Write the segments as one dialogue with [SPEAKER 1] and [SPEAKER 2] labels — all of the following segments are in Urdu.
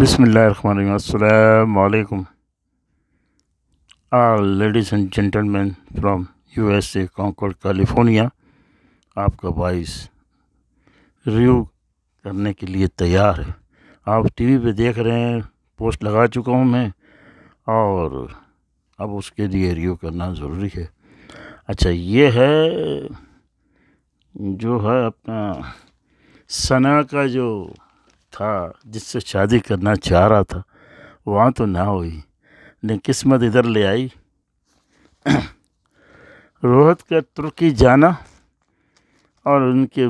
[SPEAKER 1] بسم اللہ الرحمن الرحیم۔ السلام علیکم ladies and gentleman from USA Concord California. آپ کا وائس ریویو کرنے کے لیے تیار ہے۔ آپ ٹی وی پہ دیکھ رہے ہیں، پوسٹ لگا چکا ہوں میں، اور اب اس کے لیے ریویو کرنا ضروری ہے۔ اچھا، یہ ہے جو ہے اپنا ثنا کا جو تھا، جس سے شادی کرنا چاہ رہا تھا، وہاں تو نہ ہوئی، لیکن قسمت ادھر لے آئی۔ روہت کا ترکی جانا اور ان کے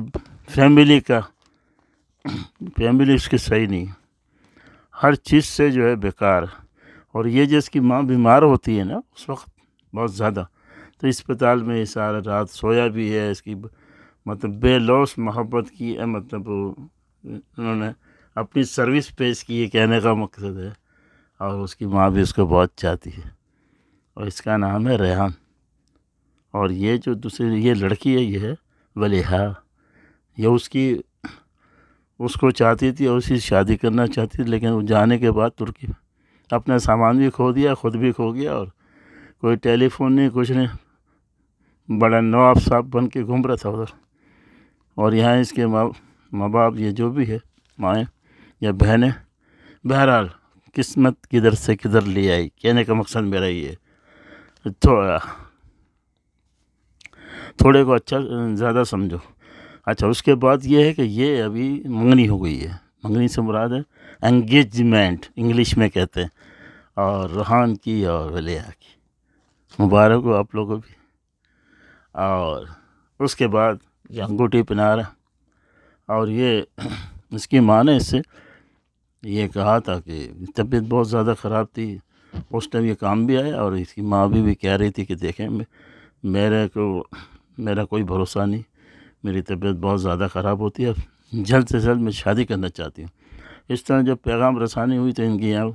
[SPEAKER 1] فیملی اس کی صحیح نہیں، ہر چیز سے جو ہے بیکار۔ اور یہ جس کی ماں بیمار ہوتی ہے نا اس وقت بہت زیادہ، تو اسپتال میں سارا رات سویا بھی ہے۔ اس کی مطلب بے لوث محبت کی، مطلب انہوں نے اپنی سروس پیش کی ہے، کہنے کا مقصد ہے۔ اور اس کی ماں بھی اس کو بہت چاہتی ہے، اور اس کا نام ہے ریحان۔ اور یہ جو دوسری یہ لڑکی ہے، یہ ہے ولیحہ، یہ اس کو چاہتی تھی اور اسی سے شادی کرنا چاہتی تھی، لیکن وہ جانے کے بعد ترکی اپنا سامان بھی کھو دیا، خود بھی کھو گیا، اور کوئی ٹیلی فون نہیں، کچھ نہیں، بڑا نواب صاحب بن کے گھوم رہا تھا ادھر۔ اور یہاں اس کے ماں باپ، یہ جو بھی ہے، مائیں یا بہنیں، بہرحال قسمت کدھر سے کدھر لے آئی، کہنے کا مقصد میرا یہ ہے۔ تھوڑے کو اچھا زیادہ سمجھو۔ اچھا، اس کے بعد یہ ہے کہ یہ ابھی منگنی ہو گئی ہے۔ منگنی سے مراد ہے انگیجمنٹ، انگلش میں کہتے ہیں، اور ریحان کی اور ولیحہ کی۔ مبارک ہو آپ لوگوں بھی۔ اور اس کے بعد یہ انگوٹھی پہنا رہا، اور یہ اس کی ماں نے اس سے یہ کہا تھا کہ طبیعت بہت زیادہ خراب تھی، اس ٹائم یہ کام بھی آیا، اور اس کی ماں بھی کہہ رہی تھی کہ دیکھیں میرا کوئی بھروسہ نہیں، میری طبیعت بہت زیادہ خراب ہوتی ہے، جلد سے جلد میں شادی کرنا چاہتی ہوں۔ اس طرح جب پیغام رسانی ہوئی تو ان کی یہاں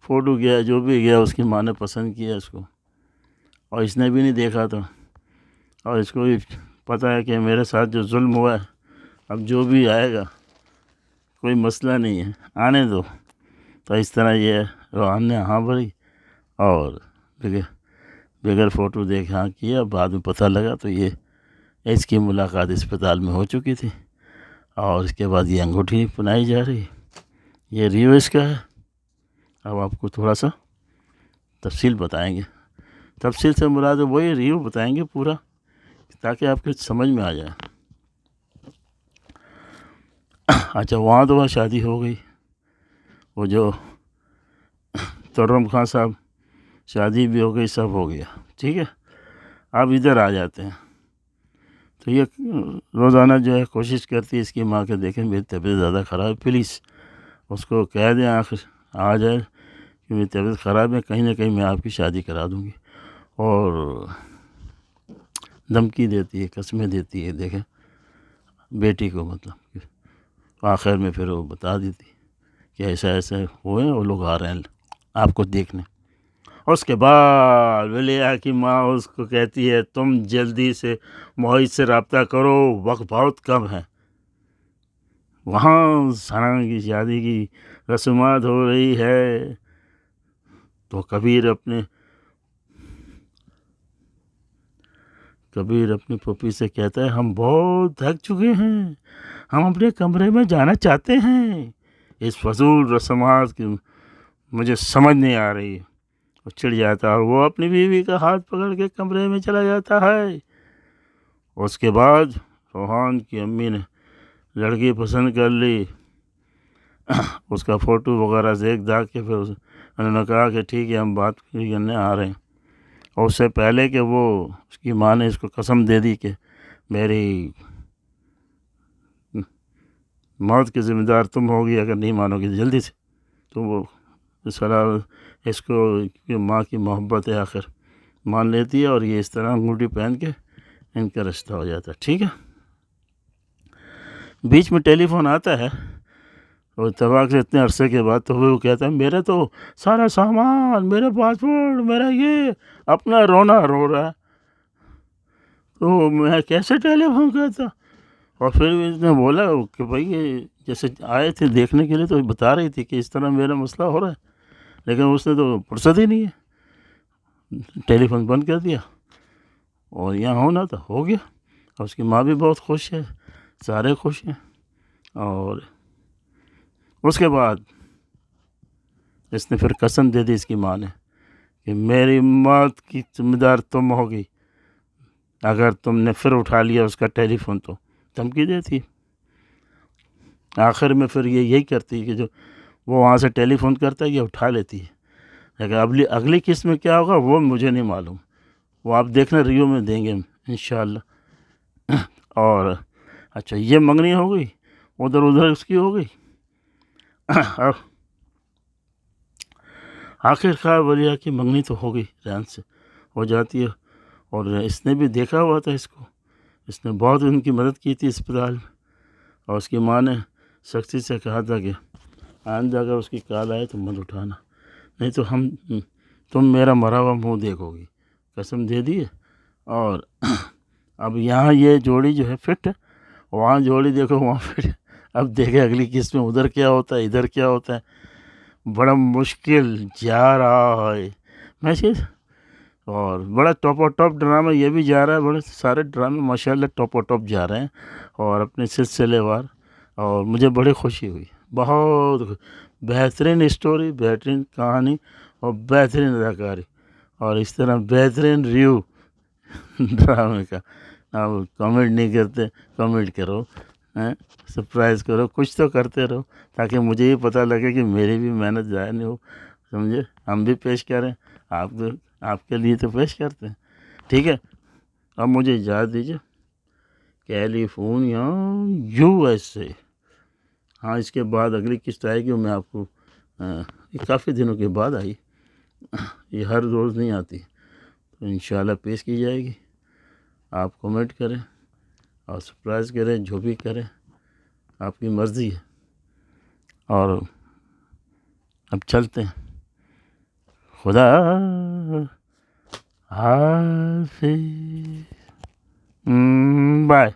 [SPEAKER 1] فوٹو گیا، جو بھی گیا، اس کی ماں نے پسند کیا اس کو، اور اس نے بھی نہیں دیکھا تھا، اور اس کو بھی پتہ ہے کہ میرے ساتھ جو ظلم ہوا ہے، اب جو بھی آئے گا کوئی مسئلہ نہیں ہے، آنے دو۔ تو اس طرح یہ ریحان نے ہاں بھری، اور بغیر فوٹو دیکھ ہاں کیا۔ بعد میں پتہ لگا تو یہ اس کی ملاقات اسپتال میں ہو چکی تھی، اور اس کے بعد یہ انگوٹھی پہنائی جا رہی۔ یہ ریویو اس کا ہے۔ اب آپ کو تھوڑا سا تفصیل بتائیں گے، تفصیل سے مراد وہی ریویو بتائیں گے پورا، تاکہ آپ کو سمجھ میں آ جائے۔ اچھا، وہاں تو وہاں شادی ہو گئی، وہ جو ترم خان صاحب، شادی بھی ہو گئی، سب ہو گیا، ٹھیک ہے۔ اب ادھر آ جاتے ہیں، تو یہ روزانہ جو ہے کوشش کرتی ہے اس کی ماں کے، دیکھیں میری طبیعت زیادہ خراب ہے، پلیز اس کو کہہ دیں آخر آ جائے کہ میری طبیعت خراب ہے، کہیں نہ کہیں میں آپ کی شادی کرا دوں گی، اور دھمکی دیتی ہے، قسمیں دیتی ہے، دیکھیں بیٹی کو، مطلب آخر میں پھر وہ بتا دیتی کہ ایسا ایسا ہوئے، وہ لوگ آ رہے ہیں آپ کو دیکھنے۔ اس کے بعد ولیحہ کی ماں اس کو کہتی ہے تم جلدی سے محیط سے رابطہ کرو، وقت بہت کم ہے۔ وہاں ثنا کی شادی کی رسومات ہو رہی ہے، تو کبیر اپنی پھوپھی سے کہتا ہے ہم بہت تھک چکے ہیں، ہم اپنے کمرے میں جانا چاہتے ہیں، اس فضول رسومات کی مجھے سمجھ نہیں آ رہی۔ وہ چڑ جاتا ہے، اور وہ اپنی بیوی کا ہاتھ پکڑ کے کمرے میں چلا جاتا ہے۔ اس کے بعد ریحان کی امی نے لڑکی پسند کر لی، اس کا فوٹو وغیرہ دیکھ داکھ کے پھر انہوں نے کہا کہ ٹھیک ہے ہم بات کرنے آ رہے ہیں۔ اور اس سے پہلے کہ اس کی ماں نے اس کو قسم دے دی کہ میری موت کے ذمہ دار تم ہوگی اگر نہیں مانو گی جلدی سے، تو وہ اس کو ماں کی محبت ہے، آخر مان لیتی ہے، اور یہ اس طرح انگوٹھی پہن کے ان کا رشتہ ہو جاتا ہے، ٹھیک ہے۔ بیچ میں ٹیلی فون آتا ہے، اور اتفاق سے اتنے عرصے کے بعد تو وہ کہتا ہے میرا تو سارا سامان، میرا پاسپورٹ، میرا یہ، اپنا رونا رو رہا ہے، تو میں کیسے ٹیلی فون کرتا؟ اور پھر اس نے بولا کہ بھائی یہ جیسے آئے تھے دیکھنے کے لیے تو بتا رہی تھی کہ اس طرح میرا مسئلہ ہو رہا ہے، لیکن اس نے تو فرصت ہی نہیں ہے، ٹیلی فون بند کر دیا، اور یہاں ہونا تھا ہو گیا، اور اس کی ماں بھی بہت خوش ہے، سارے خوش ہیں۔ اور اس کے بعد اس نے پھر قسم دے دی اس کی ماں نے کہ میری موت کی ذمہ دار تم ہوگی اگر تم نے پھر اٹھا لیا اس کا ٹیلی فون، تو دھمکی دیتی۔ آخر میں پھر یہ یہی کرتی ہے کہ جو وہ وہاں سے ٹیلی فون کرتا ہے یہ اٹھا لیتی ہے، لیکن اگلی قسط میں کیا ہوگا وہ مجھے نہیں معلوم، وہ آپ دیکھنا ریو میں دیں گے انشاءاللہ۔ اور اچھا یہ منگنی ہو گئی، ادھر اس کی ہو گئی۔ اب آخر کار ولیہ کی منگنی تو ہو گئی، ریان سے ہو جاتی ہے، اور اس نے بھی دیکھا ہوا تھا اس کو، اس نے بہت ان کی مدد کی تھی اسپتال میں، اور اس کی ماں نے سختی سے کہا تھا کہ آئندہ اگر اس کی کال آئے تو مت اٹھانا، نہیں تو تم میرا مرا ہوا منہ دیکھو گی، قسم دے دی ہے۔ اور اب یہاں یہ جوڑی جو ہے فٹ ہے، وہاں جوڑی دیکھو وہاں فٹ ہے، اب دیکھیں اگلی قسط میں ادھر کیا ہوتا ہے ادھر کیا ہوتا ہے، بڑا مشکل جا رہا ہے میسج، اور بڑا ٹاپ و ٹاپ ڈرامہ یہ بھی جا رہا ہے، بڑے سارے ڈرامے ماشاءاللہ ٹاپ و ٹاپ جا رہے ہیں، اور اپنے سلسلے وار، اور مجھے بڑی خوشی ہوئی، بہت بہترین اسٹوری، بہترین کہانی، اور بہترین اداکاری، اور اس طرح بہترین ریو ڈرامے کا۔ آپ کمنٹ نہیں کرتے، کمنٹ کرو، سرپرائز کرو، کچھ تو کرتے رہو تاکہ مجھے یہ پتہ لگے کہ میری بھی محنت ضائع نہیں ہو، سمجھے، ہم بھی پیش کریں، آپ کے لیے تو پیش کرتے ہیں، ٹھیک ہے۔ اب مجھے اجازت دیجیے، کیلیفورنیا USA، ہاں اس کے بعد اگلی قسط آئے گی، میں آپ کو یہ کافی دنوں کے بعد آئی، یہ ہر روز نہیں آتی، تو انشاءاللہ پیش کی جائے گی، آپ کمنٹ کریں اور سرپرائز کریں، جو بھی کریں آپ کی مرضی ہے۔ اور اب چلتے ہیں، خدا حافظ، بائے۔